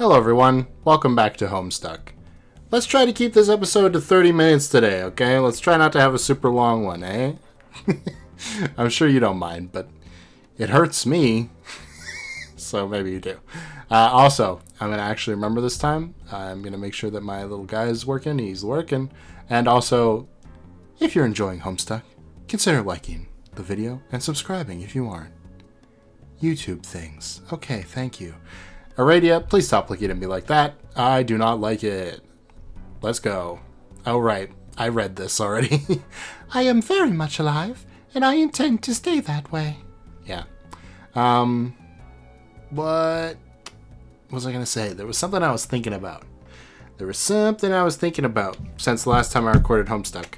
Hello everyone, welcome back to Homestuck. Let's try to keep this episode to 30 minutes today, okay? Let's try not to have a super long one, eh? I'm sure you don't mind, but it hurts me, so maybe you do. Also, I'm going to actually remember this time. I'm going to make sure that my little guy is working, he's working. And also, if you're enjoying Homestuck, consider liking the video and subscribing if you aren't. YouTube things. Okay, thank you. Aradia, please stop looking at me like that. I do not like it. Let's go. Oh, right. I read this already. I am very much alive, and I intend to stay that way. Yeah. What was I going to say? There was something I was thinking about. Since the last time I recorded Homestuck.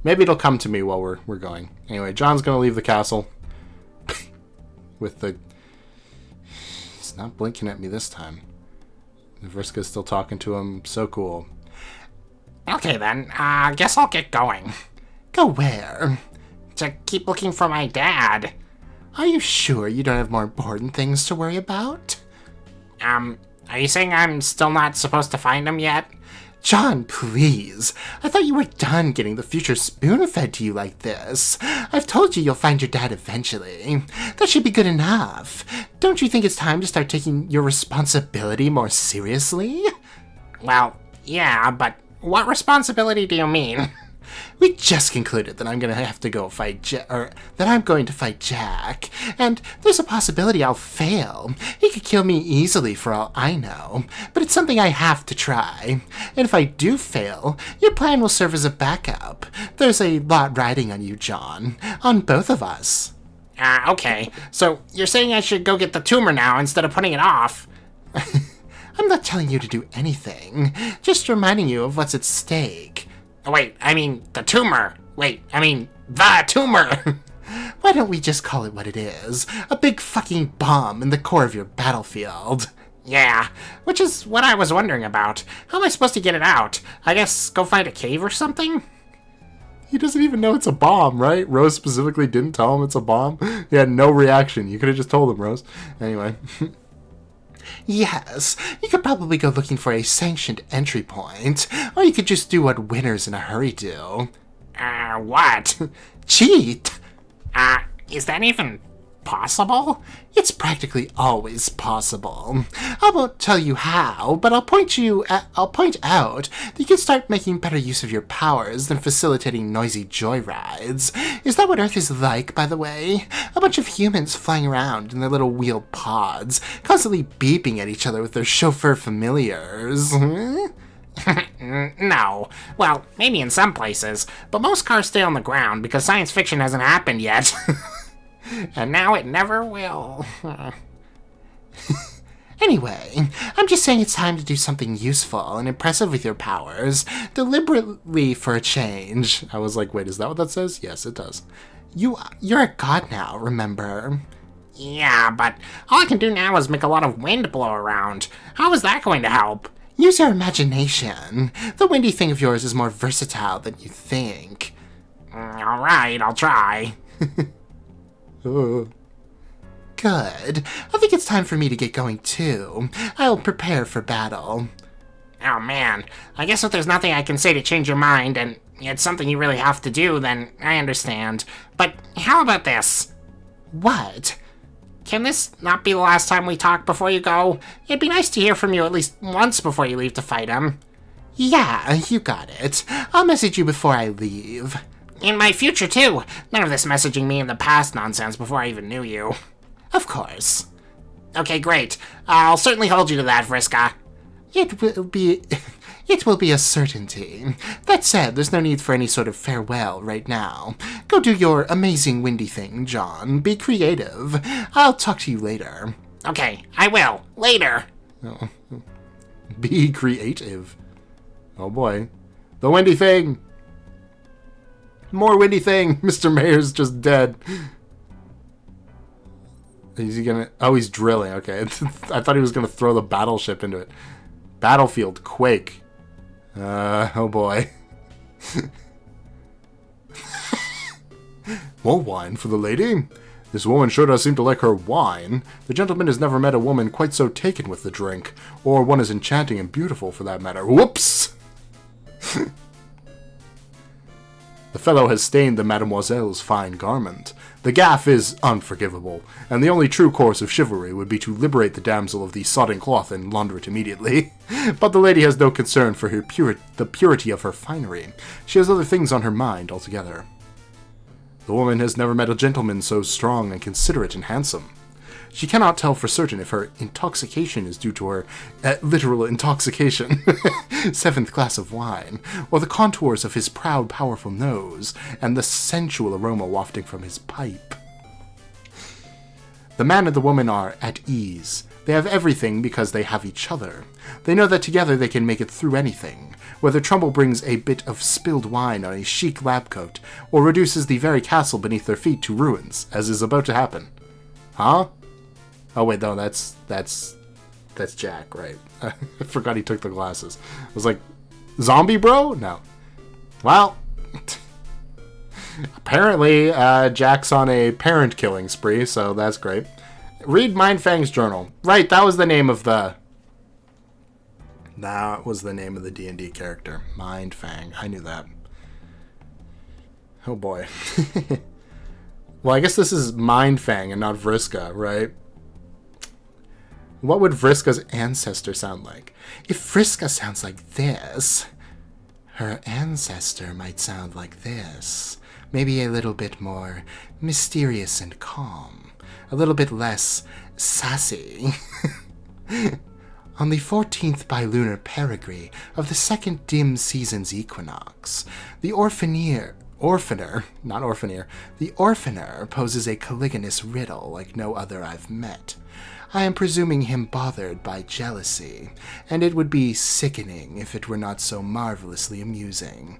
Maybe it'll come to me while we're going. Anyway, John's going to leave the castle. With the... He's not blinking at me this time. Vriska's still talking to him. So cool. Okay then, guess I'll get going. Go where? To keep looking for my dad. Are you sure you don't have more important things to worry about? Are you saying I'm still not supposed to find him yet? John, please. I thought you were done getting the future spoon-fed to you like this. I've told you you'll find your dad eventually. That should be good enough. Don't you think it's time to start taking your responsibility more seriously? Well, yeah, but what responsibility do you mean? We just concluded that I'm going to fight Jack, and there's a possibility I'll fail. He could kill me easily for all I know, but it's something I have to try. And if I do fail, your plan will serve as a backup. There's a lot riding on you, John. On both of us. Okay. So you're saying I should go get the tumor now instead of putting it off? I'm not telling you to do anything, just reminding you of what's at stake. Wait, I mean, the tumor. The tumor. Why don't we just call it what it is? A big fucking bomb in the core of your battlefield. Yeah, which is what I was wondering about. How am I supposed to get it out? I guess go find a cave or something? He doesn't even know it's a bomb, right? Rose specifically didn't tell him it's a bomb. He had no reaction. You could have just told him, Rose. Anyway. Yes, you could probably go looking for a sanctioned entry point, or you could just do what winners in a hurry do. What? Cheat? Is that even possible? It's practically always possible. I won't tell you how, but I'll point out that you can start making better use of your powers than facilitating noisy joyrides. Is that what Earth is like, by the way? A bunch of humans flying around in their little wheeled pods, constantly beeping at each other with their chauffeur familiars. No. Well, maybe in some places, but most cars stay on the ground because science fiction hasn't happened yet. And now it never will. Anyway, I'm just saying it's time to do something useful and impressive with your powers, deliberately for a change. I was like, wait, is that what that says? Yes, it does. You're a god now, remember? Yeah, but all I can do now is make a lot of wind blow around. How is that going to help? Use your imagination. The windy thing of yours is more versatile than you think. Alright, I'll try. Good. I think it's time for me to get going too. I'll prepare for battle. Oh man, I guess if there's nothing I can say to change your mind, and it's something you really have to do, then I understand. But how about this? What? Can this not be the last time we talk before you go? It'd be nice to hear from you at least once before you leave to fight him. Yeah, you got it. I'll message you before I leave. In my future, too. None of this messaging me in the past nonsense before I even knew you. Of course. Okay, great. I'll certainly hold you to that, Vriska. It will be a certainty. That said, there's no need for any sort of farewell right now. Go do your amazing windy thing, John. Be creative. I'll talk to you later. Okay, I will. Later. Oh. Be creative. Oh boy. The windy thing. More windy thing. Mr. Mayor's just dead. Is he gonna... Oh, he's drilling. Okay. I thought he was gonna throw the battleship into it. Battlefield quake. Oh boy. More wine for the lady. This woman sure does seem to like her wine. The gentleman has never met a woman quite so taken with the drink, or one as enchanting and beautiful for that matter. Whoops! The fellow has stained the mademoiselle's fine garment. The gaffe is unforgivable, and the only true course of chivalry would be to liberate the damsel of the sodden cloth and launder it immediately. But the lady has no concern for the purity of her finery. She has other things on her mind altogether. The woman has never met a gentleman so strong and considerate and handsome. She cannot tell for certain if her intoxication is due to her literal intoxication, 7th glass of wine, or the contours of his proud, powerful nose, and the sensual aroma wafting from his pipe. The man and the woman are at ease. They have everything because they have each other. They know that together they can make it through anything, whether trouble brings a bit of spilled wine on a chic lab coat, or reduces the very castle beneath their feet to ruins, as is about to happen. Huh? Oh wait, no, that's Jack, right? I forgot he took the glasses. I was like, zombie bro? No. Well, apparently Jack's on a parent killing spree, so that's great. Read Mindfang's journal. Right, that was the name of the... That was the name of the D&D character. Mindfang. I knew that. Oh boy. Well, I guess this is Mindfang and not Vriska, right? What would Vriska's ancestor sound like? If Vriska sounds like this, her ancestor might sound like this. Maybe a little bit more mysterious and calm. A little bit less sassy. On the 14th bilunar perigee of the second dim season's equinox, the orphaner poses a caliginous riddle like no other I've met. I am presuming him bothered by jealousy, and it would be sickening if it were not so marvelously amusing.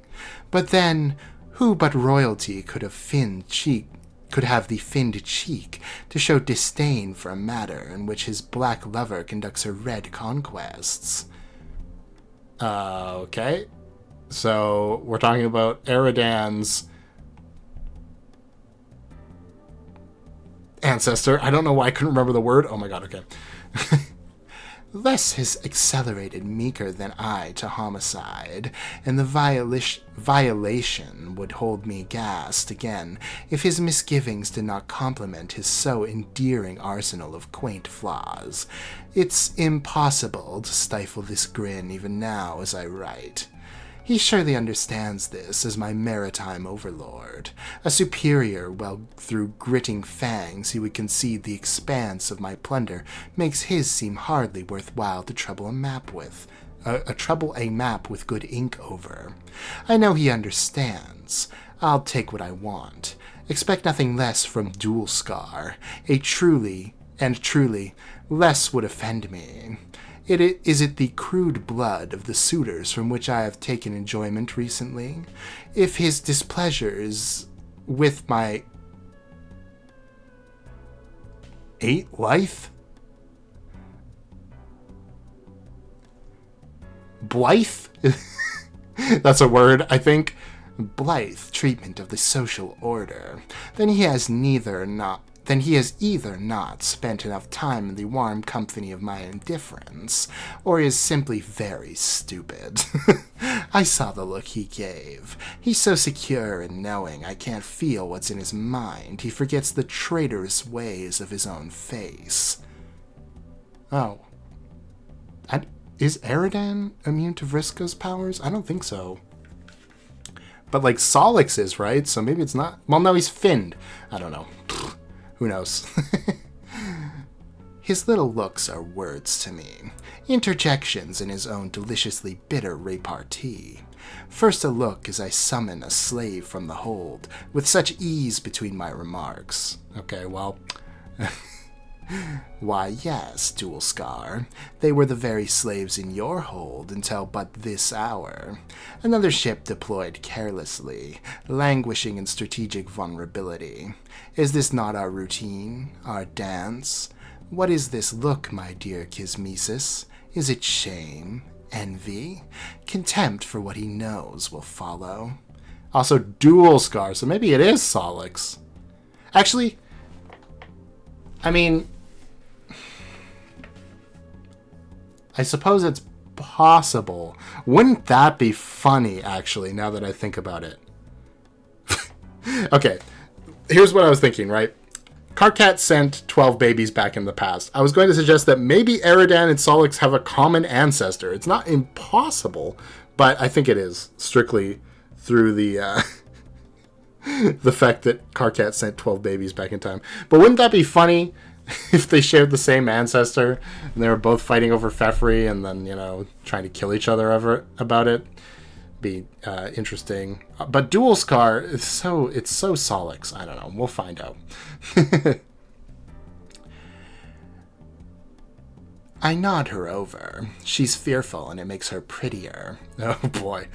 But then, who but royalty could have the finned cheek to show disdain for a matter in which his black lover conducts her red conquests? Okay. So, we're talking about Eridan's ancestor. I don't know why I couldn't remember the word. Oh my god, okay. Less his accelerated meeker than I to homicide, and the violation would hold me aghast again if his misgivings did not complement his so endearing arsenal of quaint flaws. It's impossible to stifle this grin even now as I write. He surely understands this as my maritime overlord, a superior, well, through gritting fangs he would concede the expanse of my plunder makes his seem hardly worthwhile to trouble a map with good ink over. I know he understands. I'll take what I want. Expect nothing less from Dual Scar. Truly, less would offend me. Is it the crude blood of the suitors from which I have taken enjoyment recently? If his displeasure is with my 8 life? Blithe? That's a word, I think. Blithe treatment of the social order. Then he has either not spent enough time in the warm company of my indifference, or is simply very stupid. I saw the look he gave. He's so secure in knowing I can't feel what's in his mind, he forgets the traitorous ways of his own face. Oh. Is Eridan immune to Vriska's powers? I don't think so. But, like, Solix is, right? So maybe it's not... Well, no, he's finned. I don't know. Who knows? His little looks are words to me, interjections in his own deliciously bitter repartee. First a look as I summon a slave from the hold, with such ease between my remarks. Okay, well... Why, yes, Dual Scar. They were the very slaves in your hold until but this hour. Another ship deployed carelessly, languishing in strategic vulnerability. Is this not our routine, our dance? What is this look, my dear Kismesis? Is it shame, envy? Contempt for what he knows will follow? Also, Dual Scar, so maybe it is Solix. Actually... I mean, I suppose it's possible. Wouldn't that be funny, actually, now that I think about it? Okay, here's what I was thinking, right? Karkat sent 12 babies back in the past. I was going to suggest that maybe Eridan and Solix have a common ancestor. It's not impossible, but I think it is, strictly through the the fact that Karkat sent 12 babies back in time. But wouldn't that be funny if they shared the same ancestor and they were both fighting over Fefri and then, you know, trying to kill each other about it? Be interesting. But Dual Scar is so Solix. I don't know. We'll find out. I nod her over. She's fearful, and it makes her prettier. Oh boy.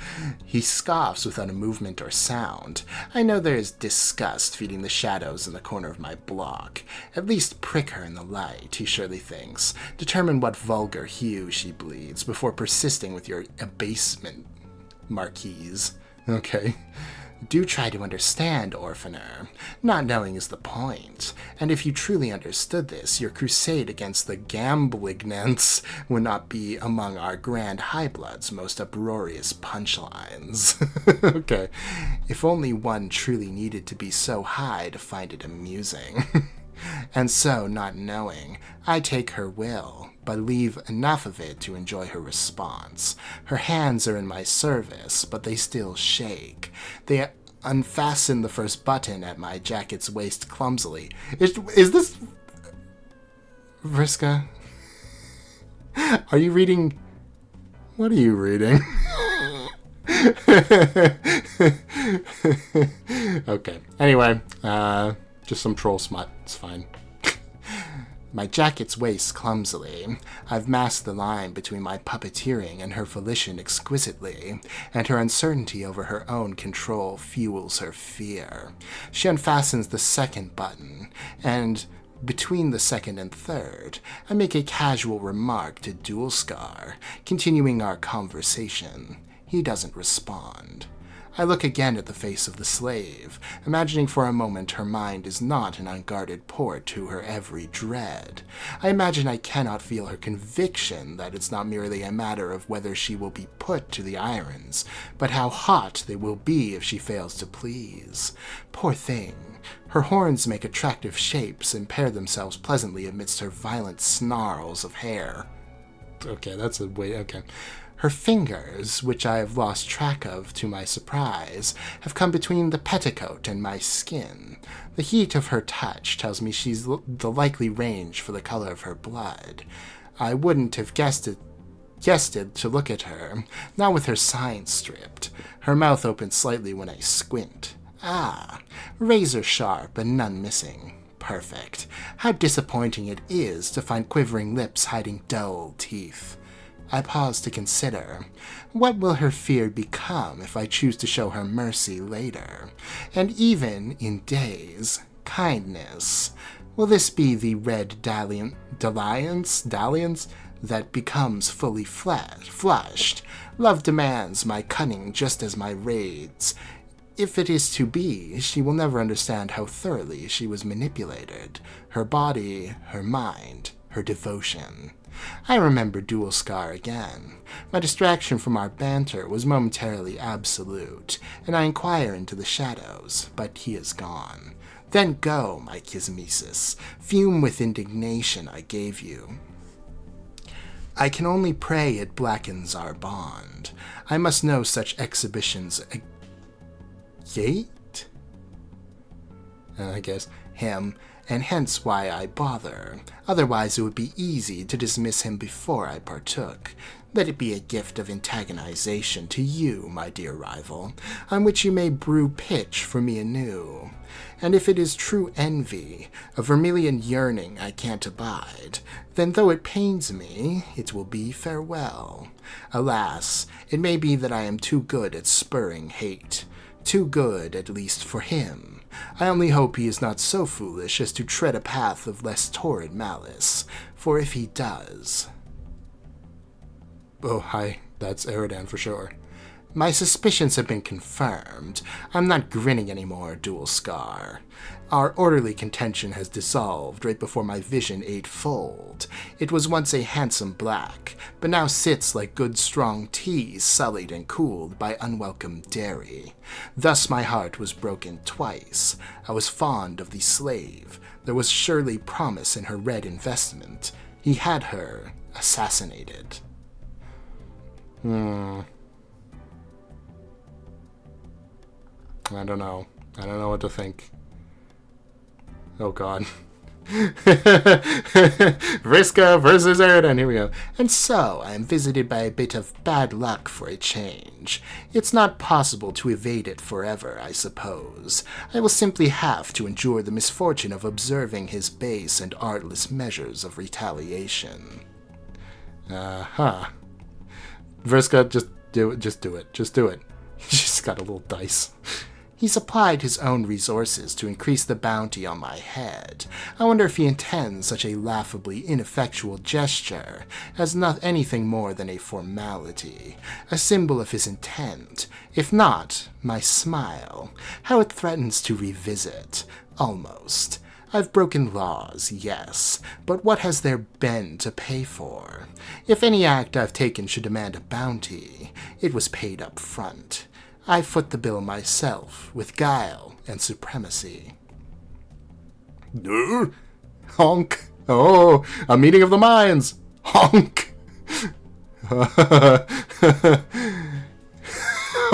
He scoffs without a movement or sound. I know there is disgust feeding the shadows in the corner of my block. At least prick her in the light, he surely thinks. Determine what vulgar hue she bleeds before persisting with your abasement, Marquise. Okay. Do try to understand, Orphaner. Not knowing is the point. And if you truly understood this, your crusade against the Gamblignants would not be among our grand high-blood's most uproarious punchlines. Okay. If only one truly needed to be so high to find it amusing. And so, not knowing, I take her will, but leave enough of it to enjoy her response. Her hands are in my service, but they still shake. They unfasten the first button at my jacket's waist clumsily. Is this... Vriska? Are you reading... What are you reading? Okay. Anyway, just some troll smut. It's fine. My jacket's waist clumsily. I've masked the line between my puppeteering and her volition exquisitely, and her uncertainty over her own control fuels her fear. She unfastens the second button, and between the second and third, I make a casual remark to Dual Scar, continuing our conversation. He doesn't respond. I look again at the face of the slave, imagining for a moment her mind is not an unguarded port to her every dread. I imagine I cannot feel her conviction that it's not merely a matter of whether she will be put to the irons, but how hot they will be if she fails to please. Poor thing. Her horns make attractive shapes and pair themselves pleasantly amidst her violent snarls of hair. Okay, that's a way... Okay. Her fingers, which I have lost track of to my surprise, have come between the petticoat and my skin. The heat of her touch tells me she's the likely range for the color of her blood. I wouldn't have guessed it to look at her, not with her signs stripped. Her mouth opens slightly when I squint. Ah, razor sharp and none missing. Perfect. How disappointing it is to find quivering lips hiding dull teeth. I pause to consider. What will her fear become if I choose to show her mercy later? And even in days, kindness. Will this be the red dalliance that becomes fully flushed? Love demands my cunning just as my raids. If it is to be, she will never understand how thoroughly she was manipulated. Her body, her mind, her devotion. I remember Dual Scar again. My distraction from our banter was momentarily absolute, and I inquire into the shadows, but he is gone. Then go, my Kismesis. Fume with indignation I gave you. I can only pray it blackens our bond. I must know such exhibitions agate? I guess him, and hence why I bother. Otherwise it would be easy to dismiss him before I partook. Let it be a gift of antagonization to you, my dear rival, on which you may brew pitch for me anew. And if it is true envy, a vermilion yearning I can't abide, then though it pains me, it will be farewell. Alas, it may be that I am too good at spurring hate. Too good, at least, for him. I only hope he is not so foolish as to tread a path of less torrid malice, for if he does... Oh, hi, that's Eridan for sure. My suspicions have been confirmed. I'm not grinning anymore, Dual Scar. Our orderly contention has dissolved right before my vision eightfold. It was once a handsome black, but now sits like good strong tea sullied and cooled by unwelcome dairy. Thus my heart was broken twice. I was fond of the slave. There was surely promise in her red investment. He had her assassinated. I don't know. I don't know what to think. Oh god. Vriska versus Eridan, here we go. And so, I am visited by a bit of bad luck for a change. It's not possible to evade it forever, I suppose. I will simply have to endure the misfortune of observing his base and artless measures of retaliation. Vriska, just do it. Just do it. She's got a little dice. He's applied his own resources to increase the bounty on my head. I wonder if he intends such a laughably ineffectual gesture as not anything more than a formality, a symbol of his intent. If not, my smile, how it threatens to revisit, almost. I've broken laws, yes, but what has there been to pay for? If any act I've taken should demand a bounty, it was paid up front. I foot the bill myself, with guile and supremacy. Honk! Oh, a meeting of the minds! Honk!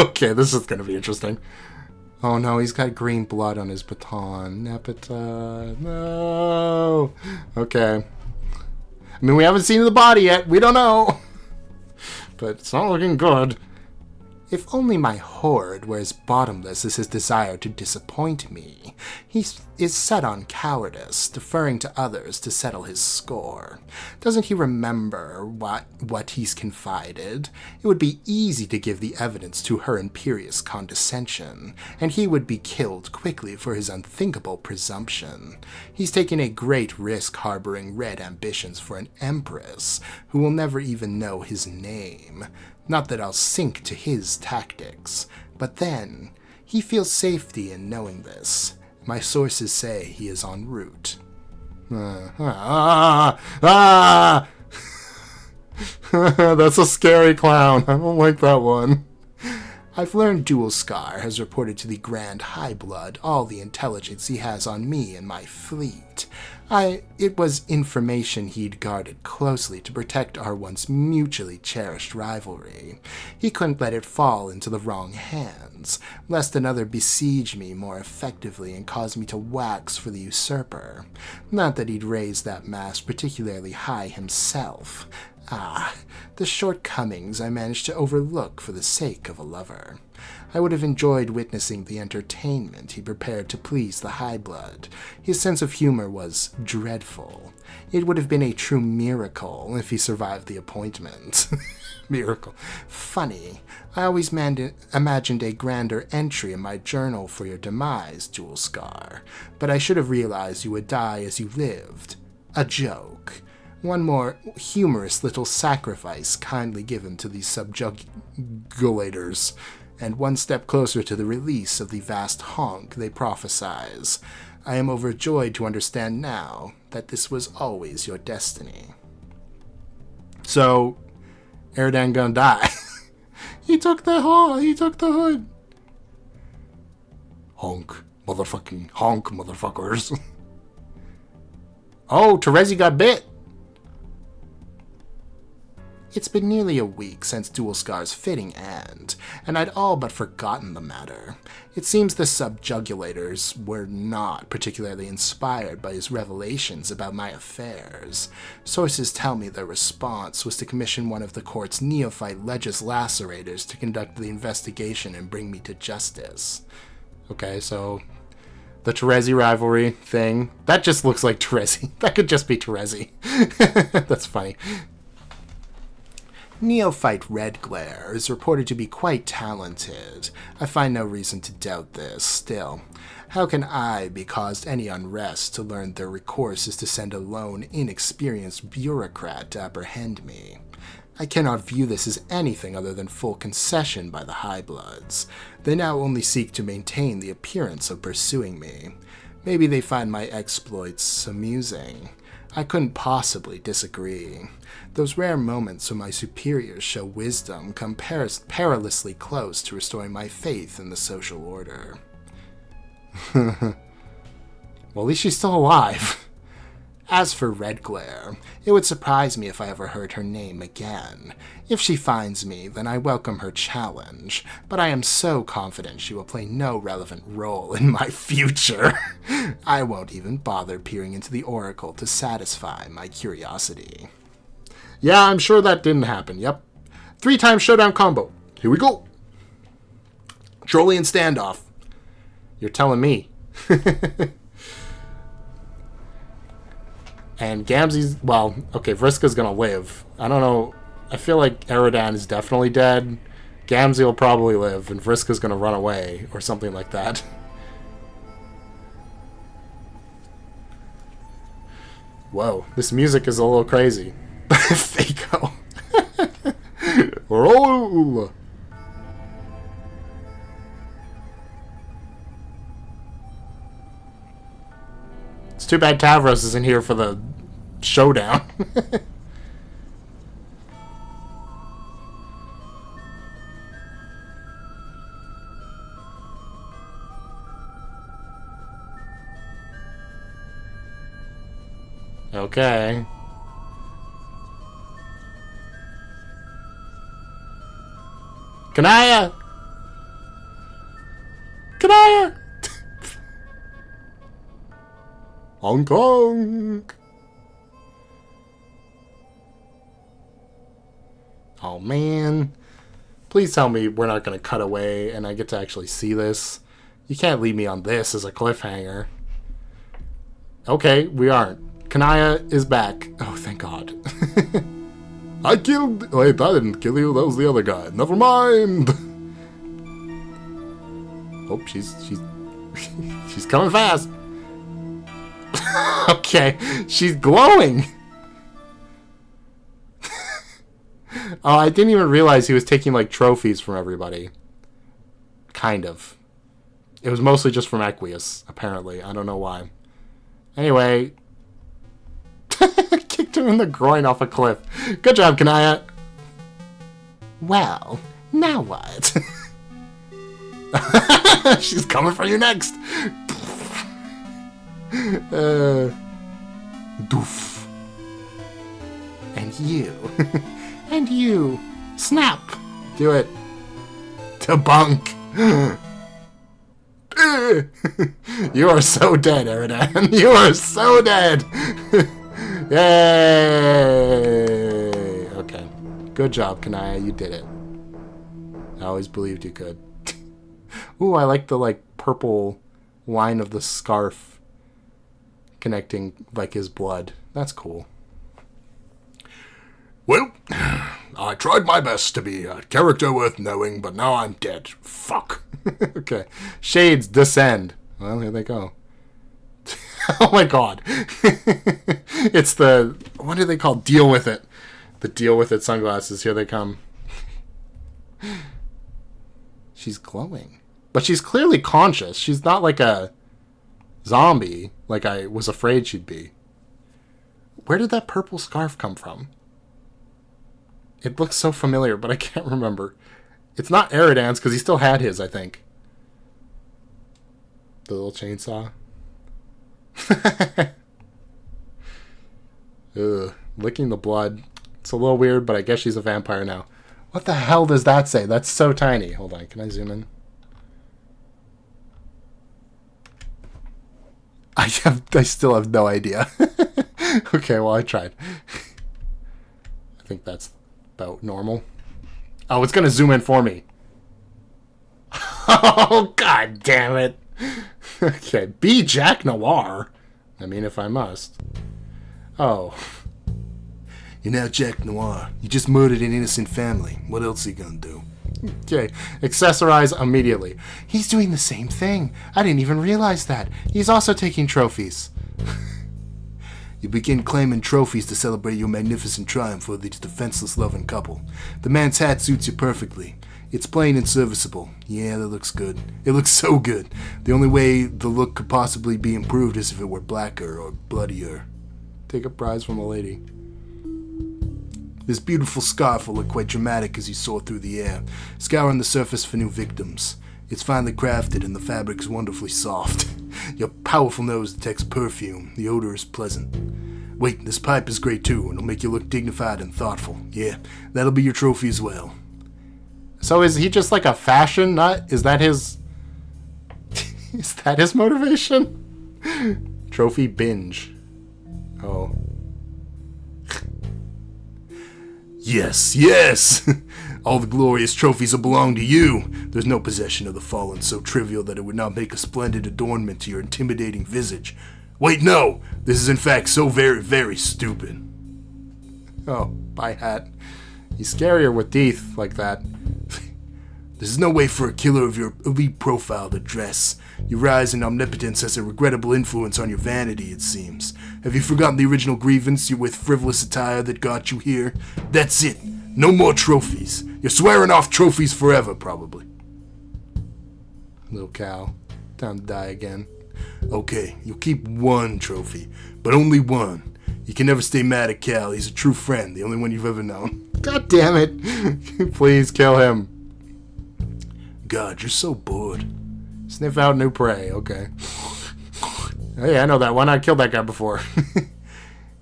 Okay, this is gonna be interesting. Oh no, he's got green blood on his baton. Nepeta, no! Okay. I mean, we haven't seen the body yet, we don't know! But it's not looking good. If only my hoard were as bottomless as his desire to disappoint me. He is set on cowardice, deferring to others to settle his score. Doesn't he remember what he's confided? It would be easy to give the evidence to her imperious condescension, and he would be killed quickly for his unthinkable presumption. He's taken a great risk harboring red ambitions for an empress, who will never even know his name. Not that I'll sink to his tactics, but then, he feels safety in knowing this. My sources say he is en route. That's a scary clown. I don't like that one. I've learned Dual Scar has reported to the Grand High Blood all the intelligence he has on me and my fleet. It was information he'd guarded closely to protect our once mutually cherished rivalry. He couldn't let it fall into the wrong hands, lest another besiege me more effectively and cause me to wax for the usurper. Not that he'd raised that mast particularly high himself. The shortcomings I managed to overlook for the sake of a lover. I would have enjoyed witnessing the entertainment he prepared to please the High Blood. His sense of humor was dreadful. It would have been a true miracle if he survived the appointment. Miracle. Funny. I always imagined a grander entry in my journal for your demise, Dual Scar, but I should have realized you would die as you lived. A joke. One more humorous little sacrifice kindly given to these subjugulators, and one step closer to the release of the vast honk they prophesize. I am overjoyed to understand now that this was always your destiny. So, Eridan gonna die. He took the hood. Honk, motherfucking honk, motherfuckers. Oh, Terezi got bit. It's been nearly a week since Dual Scar's fitting end, and I'd all but forgotten the matter. It seems the subjugulators were not particularly inspired by his revelations about my affairs. Sources tell me their response was to commission one of the court's neophyte legislacorators to conduct the investigation and bring me to justice. Okay, so the Terezi rivalry thing, that just looks like Terezi. That could just be Terezi. That's funny. Neophyte Red Glare is reported to be quite talented. I find no reason to doubt this. Still, how can I be caused any unrest to learn their recourse is to send a lone, inexperienced bureaucrat to apprehend me? I cannot view this as anything other than full concession by the High Bloods. They now only seek to maintain the appearance of pursuing me. Maybe they find my exploits amusing. I couldn't possibly disagree. Those rare moments when my superiors show wisdom come perilously close to restoring my faith in the social order. Well, at least she's still alive. As for Red Glare, it would surprise me if I ever heard her name again. If she finds me, then I welcome her challenge, but I am so confident she will play no relevant role in my future. I won't even bother peering into the Oracle to satisfy my curiosity. Yeah, I'm sure that didn't happen, yep. 3-time showdown combo. Here we go. Trolley and standoff. You're telling me. And Gamzee's, well, okay, Vriska's gonna live. I don't know. I feel like Eridan is definitely dead. Gamzee will probably live, and Vriska's gonna run away, or something like that. Whoa, this music is a little crazy. Fako. Roll. It's too bad Tavros isn't here for the showdown. Okay. Kanaya! Kanaya! Hong Kong! Oh man. Please tell me we're not going to cut away and I get to actually see this. You can't leave me on this as a cliffhanger. Okay, we aren't. Kanaya is back. Oh, thank God. I killed... Wait, I didn't kill you. That was the other guy. Never mind. Oh, she's she's coming fast. Okay, she's glowing. Oh, I didn't even realize he was taking, like, trophies from everybody. Kind of. It was mostly just from Equius, apparently. I don't know why. Anyway. Kicked him in the groin off a cliff. Good job, Kanaya. Well, now what? She's coming for you next. Doof. And you. And you. Snap. Do it. To bunk. You are so dead, Eridan. You are so dead. Yay. Okay. Good job, Kanaya. You did it. I always believed you could. Ooh, I like the, like, purple line of the scarf connecting, like, his blood. That's cool. Well, I tried my best to be a character worth knowing, but now I'm dead. Fuck. Okay. Shades descend. Well, here they go. Oh my God. It's the, what do they call? Deal with it. The deal with it sunglasses. Here they come. She's glowing. But she's clearly conscious. She's not like a zombie like I was afraid she'd be. Where did that purple scarf come from? It looks so familiar, but I can't remember. It's not Eridan's because he still had his, I think. The little chainsaw. Ugh, licking the blood. It's a little weird, but I guess she's a vampire now. What the hell does that say? That's so tiny. Hold on, can I zoom in? I still have no idea. Okay, well, I tried. I think that's about normal. Oh, it's gonna zoom in for me. Oh, God damn it. Okay, be Jack Noir. I mean, if I must. Oh. You're now Jack Noir. You just murdered an innocent family. What else are you gonna do? Okay, accessorize immediately. He's doing the same thing. I didn't even realize that. He's also taking trophies. You begin claiming trophies to celebrate your magnificent triumph for this defenseless loving couple. The man's hat suits you perfectly. It's plain and serviceable. Yeah, that looks good. It looks so good. The only way the look could possibly be improved is if it were blacker or bloodier. Take a prize from a lady. This beautiful scarf will look quite dramatic as you soar through the air, scouring the surface for new victims. It's finely crafted and the fabric is wonderfully soft. Your powerful nose detects perfume. The odor is pleasant. Wait, this pipe is great too, and it'll make you look dignified and thoughtful. Yeah, that'll be your trophy as well. So is he just like a fashion nut? Is that his... is that his motivation? Trophy binge. Oh. Yes, yes! All the glorious trophies will belong to you. There's no possession of the fallen so trivial that it would not make a splendid adornment to your intimidating visage. Wait, no! This is in fact so very, very stupid. Oh, bye hat. He's scarier with teeth like that. There's no way for a killer of your elite profile to dress. Your rise in omnipotence has a regrettable influence on your vanity, it seems. Have you forgotten the original grievance with frivolous attire that got you here? That's it. No more trophies. You're swearing off trophies forever, probably. Little cow. Time to die again. Okay, you'll keep one trophy, but only one. You can never stay mad at Cal. He's a true friend, the only one you've ever known. God damn it. Please kill him. God, you're so bored. Sniff out new prey. Okay. Oh yeah, I know that one. I killed that guy before.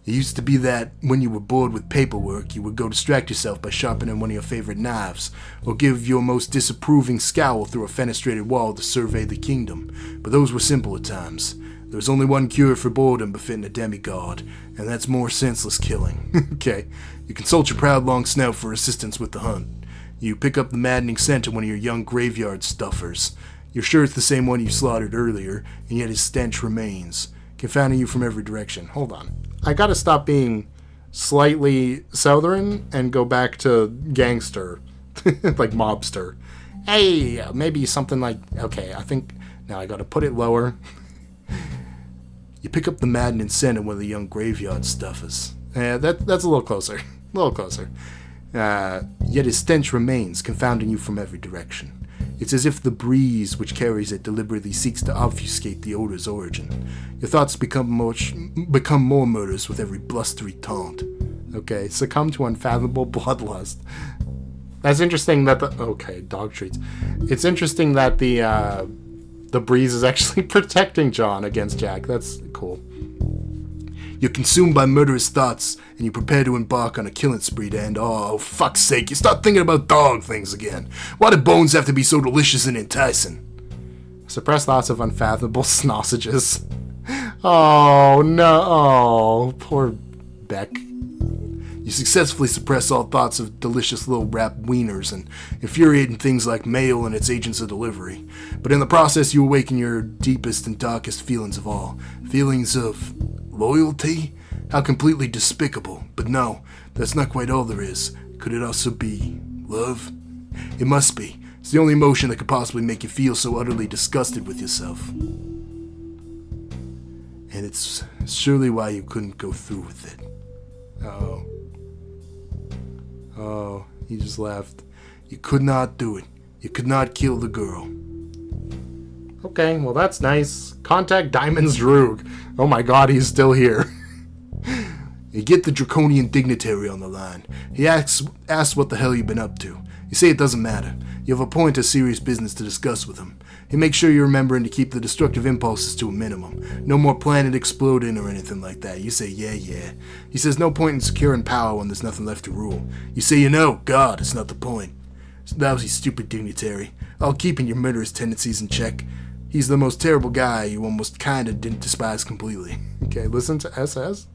It used to be that when you were bored with paperwork, you would go distract yourself by sharpening one of your favorite knives, or give your most disapproving scowl through a fenestrated wall to survey the kingdom. But those were simpler times. There was only one cure for boredom befitting a demigod, and that's more senseless killing. Okay, you consult your proud long snout for assistance with the hunt. You pick up the maddening scent of one of your young graveyard stuffers. You're sure it's the same one you slaughtered earlier, and yet his stench remains, confounding you from every direction. Hold on. I gotta stop being slightly southern and go back to gangster. Like mobster. Hey, maybe something like... Okay, I think... Now I gotta put it lower. You pick up the maddening scent of one of the young graveyard stuffers. Yeah, that's a little closer. A little closer. Yet his stench remains, confounding you from every direction. It's as if the breeze which carries it deliberately seeks to obfuscate the odor's origin. Your thoughts become more murderous with every blustery taunt. Okay, succumb to unfathomable bloodlust. That's interesting that the... Okay, dog treats. It's interesting that the breeze is actually protecting John against Jack. That's cool. You're consumed by murderous thoughts, and you prepare to embark on a killing spree to end. Oh, fuck's sake, you start thinking about dog things again. Why do bones have to be so delicious and enticing? Suppress thoughts of unfathomable sausages. Oh, no. Oh, poor Beck. You successfully suppress all thoughts of delicious little wrapped wieners and infuriating things like mail and its agents of delivery. But in the process, you awaken your deepest and darkest feelings of all. Feelings of loyalty? How completely despicable. But no, that's not quite all there is. Could it also be love? It must be. It's the only emotion that could possibly make you feel so utterly disgusted with yourself. And it's surely why you couldn't go through with it. Oh. Oh, he just left. You could not do it. You could not kill the girl. Okay, well that's nice. Contact Diamond's Droog. Oh my god, he's still here. You get the draconian dignitary on the line. He asks what the hell you've been up to. You say it doesn't matter. You have a point of serious business to discuss with him. He makes sure you're remembering to keep the destructive impulses to a minimum. No more planet exploding or anything like that. You say, yeah. He says no point in securing power when there's nothing left to rule. You say, God, it's not the point. Lousy, stupid dignitary. All keeping your murderous tendencies in check. He's the most terrible guy you almost kinda didn't despise completely. Okay, listen to SS.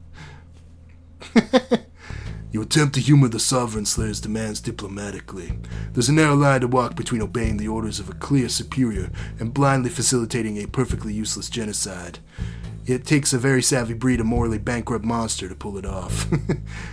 You attempt to humor the Sovereign Slayer's demands diplomatically. There's a narrow line to walk between obeying the orders of a clear superior and blindly facilitating a perfectly useless genocide. It takes a very savvy breed of morally bankrupt monster to pull it off.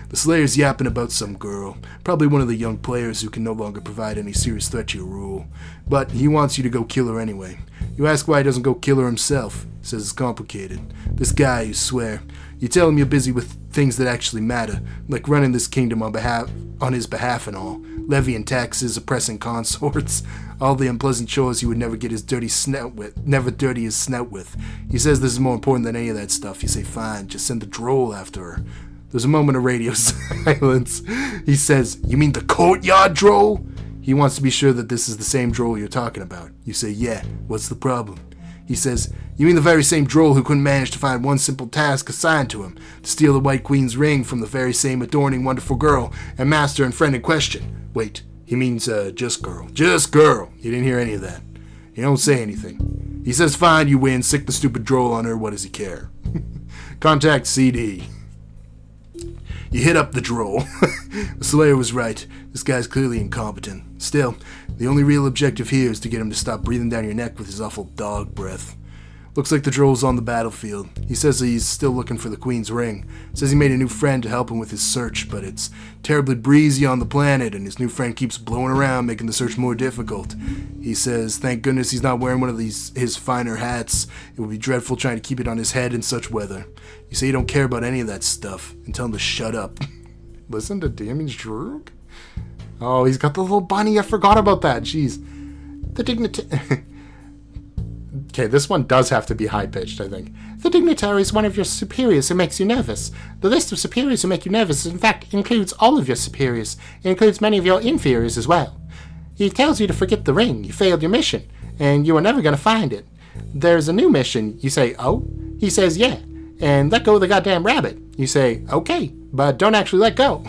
The Slayer's yapping about some girl, probably one of the young players who can no longer provide any serious threat to your rule. But he wants you to go kill her anyway. You ask why he doesn't go kill her himself. He says it's complicated. This guy, you swear, You tell him you're busy with things that actually matter, like running this kingdom on his behalf and all, levying taxes, oppressing consorts, all the unpleasant chores he would never get his dirty snout with, never dirty his snout with. He says this is more important than any of that stuff. You say, fine, just send the droll after her. There's a moment of radio silence. He says, you mean the courtyard droll? He wants to be sure that this is the same droll you're talking about. You say, yeah, what's the problem? He says, you mean the very same droll who couldn't manage to find one simple task assigned to him, to steal the White Queen's ring from the very same adorning, wonderful girl and master and friend in question? Wait, he means, just girl. Just girl. You didn't hear any of that. You don't say anything. He says, fine, you win. Sick the stupid droll on her. What does he care? Contact CD. You hit up the droll. The Slayer was right. This guy's clearly incompetent. Still, the only real objective here is to get him to stop breathing down your neck with his awful dog breath. Looks like the droll's on the battlefield. He says he's still looking for the Queen's ring. Says he made a new friend to help him with his search, but it's terribly breezy on the planet, and his new friend keeps blowing around, making the search more difficult. He says, thank goodness he's not wearing one of his finer hats. It would be dreadful trying to keep it on his head in such weather. You say you don't care about any of that stuff, and tell him to shut up. Listen to Damage Droog? Oh, he's got the little bunny. I forgot about that. Jeez. The dignitary... Okay, this one does have to be high-pitched, I think. The dignitary is one of your superiors who makes you nervous. The list of superiors who make you nervous, in fact, includes all of your superiors. It includes many of your inferiors as well. He tells you to forget the ring. You failed your mission, and you are never going to find it. There's a new mission. You say, oh? He says, yeah. And let go of the goddamn rabbit. You say, okay, but don't actually let go.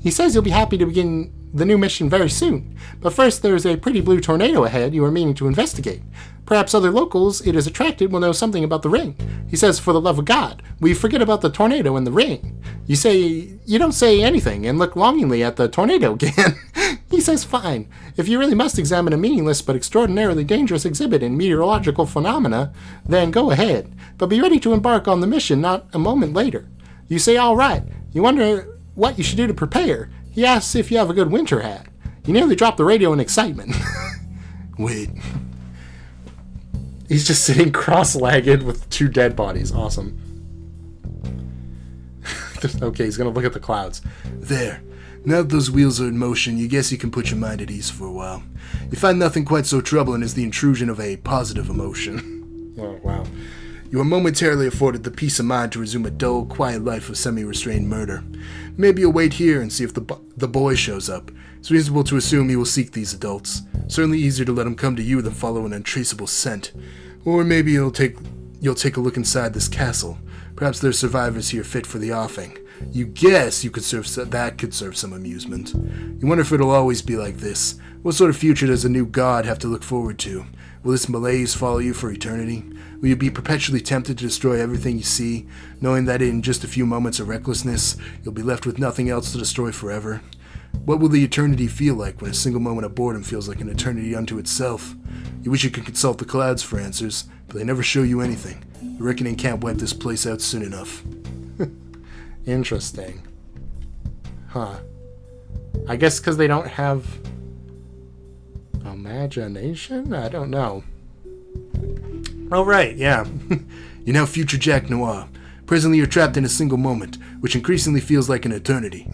He says you'll be happy to begin the new mission very soon. But first, there's a pretty blue tornado ahead you are meaning to investigate. Perhaps other locals it has attracted will know something about the ring. He says, for the love of God, will you forget about the tornado and the ring? You don't say anything and look longingly at the tornado again. He says, fine. If you really must examine a meaningless but extraordinarily dangerous exhibit in meteorological phenomena, then go ahead. But be ready to embark on the mission not a moment later. You say, all right. You wonder what you should do to prepare. He asks if you have a good winter hat. You nearly drop the radio in excitement. Wait. He's just sitting cross-legged with two dead bodies. Awesome. Okay, he's gonna look at the clouds. There. Now that those wheels are in motion, you guess you can put your mind at ease for a while. You find nothing quite so troubling as the intrusion of a positive emotion. Oh, wow. You are momentarily afforded the peace of mind to resume a dull, quiet life of semi-restrained murder. Maybe you'll wait here and see if the boy shows up. It's reasonable to assume he will seek these adults. Certainly easier to let him come to you than follow an untraceable scent. Or maybe you'll take a look inside this castle. Perhaps there are survivors here fit for the offing. You guess that could serve some amusement. You wonder if it'll always be like this. What sort of future does a new god have to look forward to? Will this malaise follow you for eternity? Will you be perpetually tempted to destroy everything you see, knowing that in just a few moments of recklessness, you'll be left with nothing else to destroy forever? What will the eternity feel like when a single moment of boredom feels like an eternity unto itself? You wish you could consult the clouds for answers, but they never show you anything. The reckoning can't wipe this place out soon enough. Interesting. Huh. I guess because they don't have imagination? I don't know. Oh, right, yeah. You're now future Jack Noir. Presently you're trapped in a single moment, which increasingly feels like an eternity.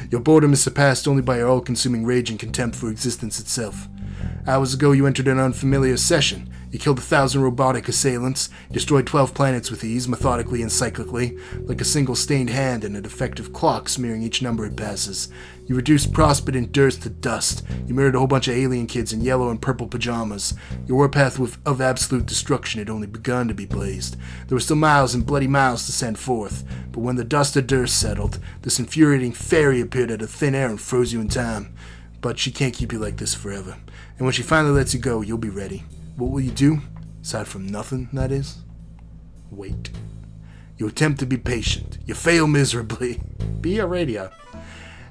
Your boredom is surpassed only by your all-consuming rage and contempt for existence itself. Hours ago you entered an unfamiliar session. You killed 1,000 robotic assailants, destroyed 12 planets with ease, methodically and cyclically, like a single stained hand and a defective clock smearing each number it passes. You reduced Prospect Durst to dust. You murdered a whole bunch of alien kids in yellow and purple pajamas. Your warpath of absolute destruction had only begun to be blazed. There were still miles and bloody miles to send forth, but when the dust of Durst settled, this infuriating fairy appeared out of thin air and froze you in time. But she can't keep you like this forever. And when she finally lets you go, you'll be ready. What will you do? Aside from nothing, that is? Wait. You attempt to be patient. You fail miserably. Be a radio.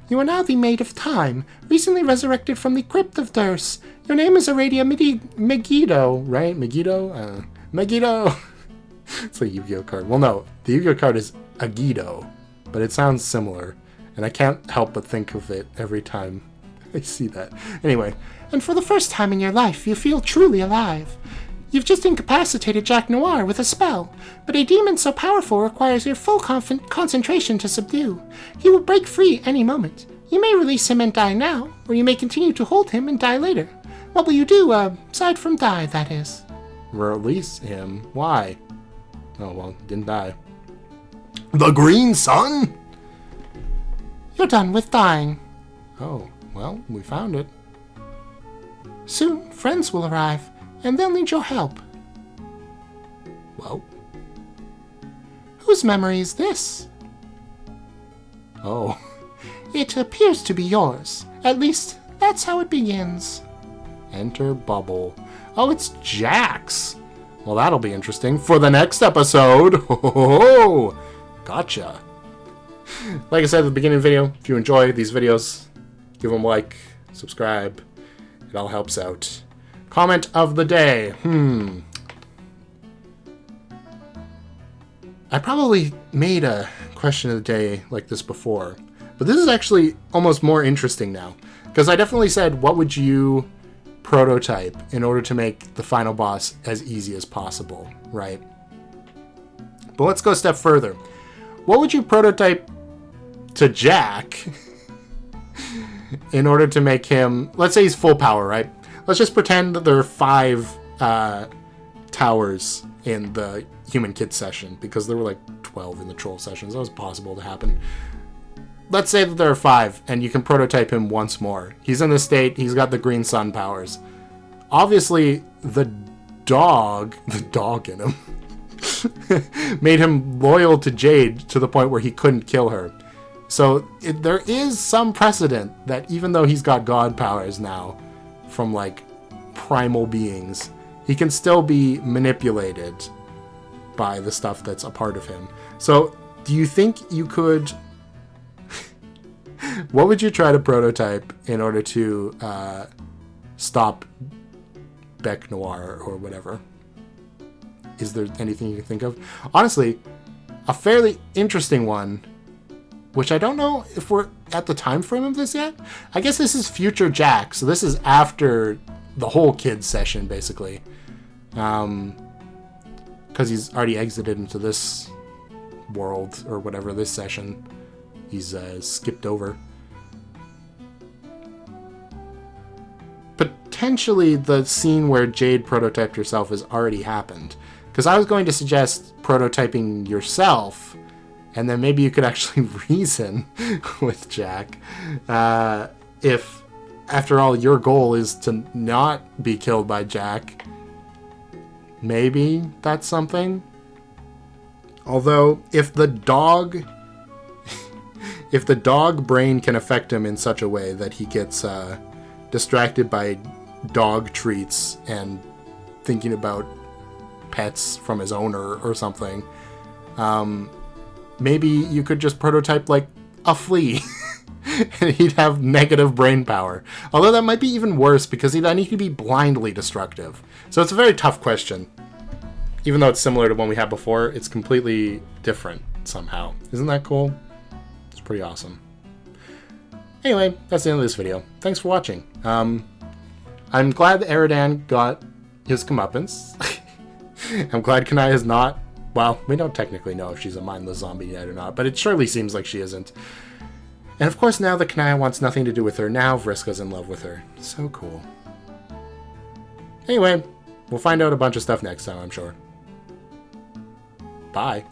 You are now the maid of time, recently resurrected from the crypt of Durst. Your name is Aradia Megiddo, right? Megiddo? Megiddo! It's a Yu-Gi-Oh card. Well, no. The Yu-Gi-Oh card is Agido, but it sounds similar, and I can't help but think of it every time I see that. Anyway. And for the first time in your life, you feel truly alive. You've just incapacitated Jack Noir with a spell, but a demon so powerful requires your full concentration to subdue. He will break free any moment. You may release him and die now, or you may continue to hold him and die later. What will you do, aside from die, that is? Release him? Why? Oh, well, didn't die. The green sun? You're done with dying. Oh, well, we found it. Soon, friends will arrive, and they'll need your help. Well. Whose memory is this? Oh. It appears to be yours. At least, that's how it begins. Enter bubble. Oh, it's Jack's. Well, that'll be interesting for the next episode. Ho! Gotcha. Like I said at the beginning of the video, if you enjoy these videos, give them a like, subscribe. It all helps out. Comment of the day. I probably made a question of the day like this before, but this is actually almost more interesting now, because I definitely said, what would you prototype in order to make the final boss as easy as possible, right? But let's go a step further. What would you prototype to Jack in order to make him, let's say he's full power, right? Let's just pretend that there are 5 towers in the Human Kid session, because there were like 12 in the Troll sessions. That was possible to happen. Let's say that there are 5, and you can prototype him once more. He's in the state, he's got the green sun powers. Obviously, the dog in him, made him loyal to Jade to the point where he couldn't kill her. So there is some precedent that even though he's got god powers now from like primal beings, he can still be manipulated by the stuff that's a part of him. So do you think you could... What would you try to prototype in order to stop Bec Noir or whatever? Is there anything you can think of? Honestly, a fairly interesting one, which I don't know if we're at the time frame of this yet. I guess this is future Jack, so this is after the whole kids session, basically. Because he's already exited into this world, or whatever, this session. He's skipped over. Potentially the scene where Jade prototyped herself has already happened. Because I was going to suggest prototyping yourself, and then maybe you could actually reason with Jack. If, after all, your goal is to not be killed by Jack, maybe that's something. Although, if the dog brain can affect him in such a way that he gets distracted by dog treats and thinking about pets from his owner or something, maybe you could just prototype like a flea and he'd have negative brain power. Although that might be even worse, because then he could be blindly destructive. So it's a very tough question. Even though it's similar to one we had before, it's completely different somehow. Isn't that cool? It's pretty awesome. Anyway, that's the end of this video. Thanks for watching. I'm glad that Eridan got his comeuppance. I'm glad Kanaya is not... Well, we don't technically know if she's a mindless zombie yet or not, but it surely seems like she isn't. And of course, now that Kanaya wants nothing to do with her, now Vriska's in love with her. So cool. Anyway, we'll find out a bunch of stuff next time, I'm sure. Bye.